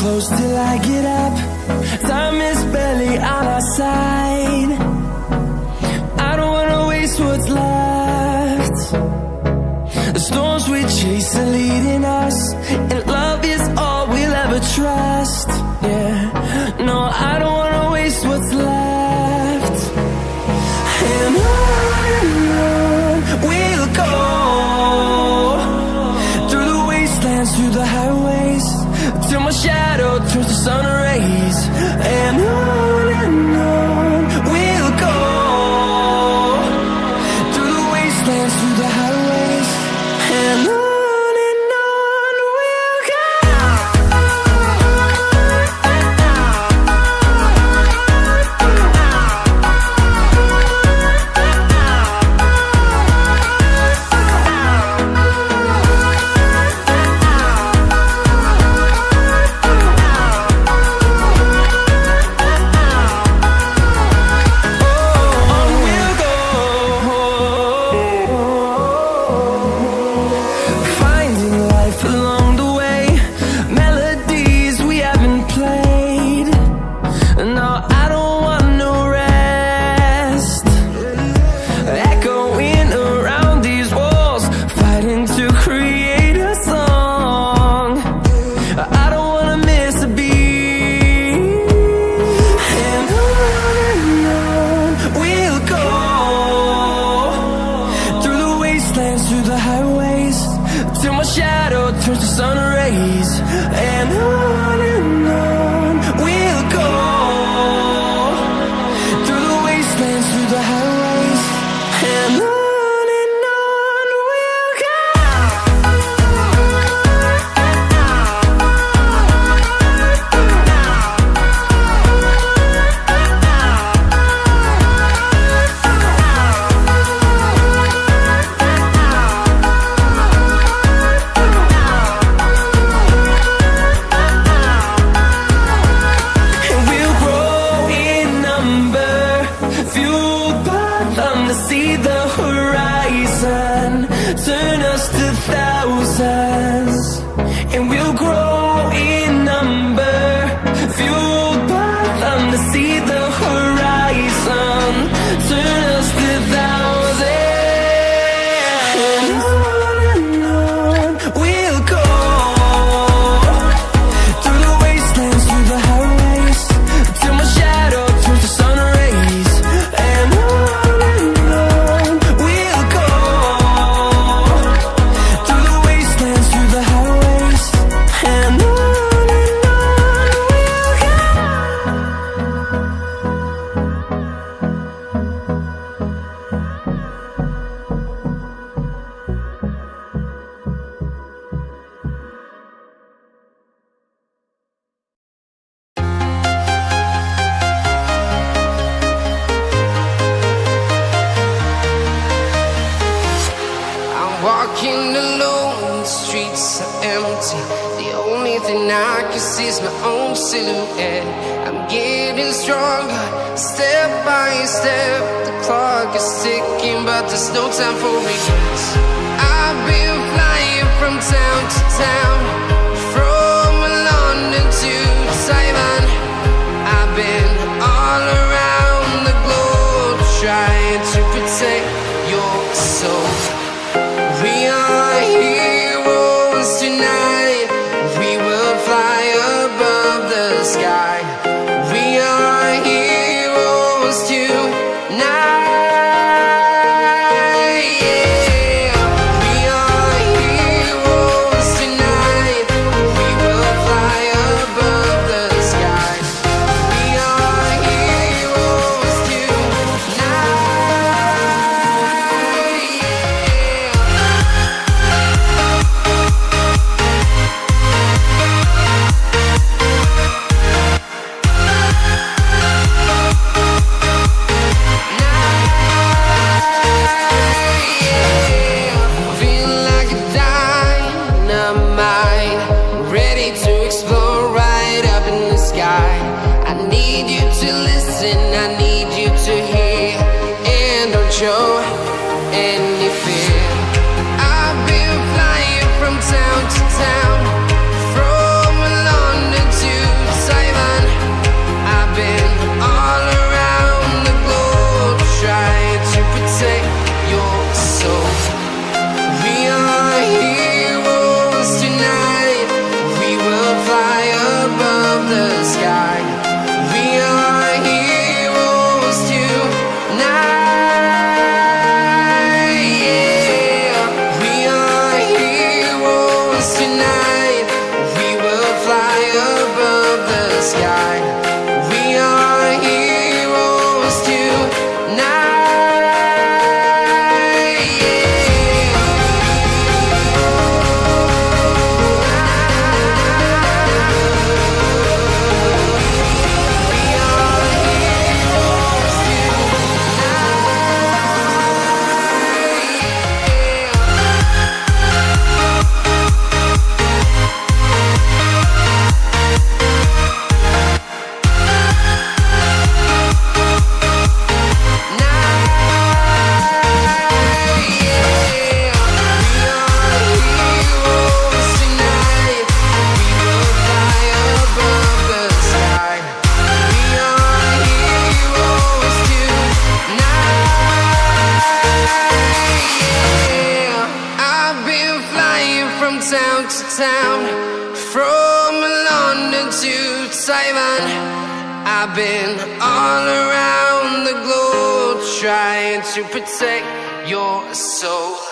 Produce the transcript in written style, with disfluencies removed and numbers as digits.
Close till I get up. Time is barely on our side. I don't wanna waste what's left. The storms we chase are leading us, and love is all we'll ever trust. Yeah, no, I don't wanna waste what's left. And on we'll go, through the wastelands, through the highways, till my shadow turns to sun rays. And on we'll go, through the wastelands, through the highways, and on we'll go. Through the highways, till my shadow turns to sun rays. And on we'll go, through the wastelands, through the highways, and on we'll go. See the horizon turn us to thousands, and we'll grow in number, fueled by them to see the horizon turn us to thousands. And on we'll go, through the wastelands, through the highways, till my shadow turns to sun rays. And walking alone, the streets are empty. The only thing I can see is my own silhouette. I'm getting stronger, step by step. The clock is ticking, but there's no time for regrets. I've been flying from town to town, from London to Taiwan. I've been all around the globe, trying to protect your soul. We are heroes tonight. We will fly above the sky. We are heroes tonight. Yeah, we are heroes tonight. sky. I need you to listen, I need you to hear, and don't show any fear. I've been flying from town to town, from London to Taiwan. I've been all around the globe trying to protect your soul. We are heroes tonight, we will fly above the sky. We are heroes tonight, yeah. We are heroes tonight, we will fly above the sky. We are heroes tonight, yeah. We are heroes town to town, from London to Taiwan. I've been all around the globe trying to protect your soul.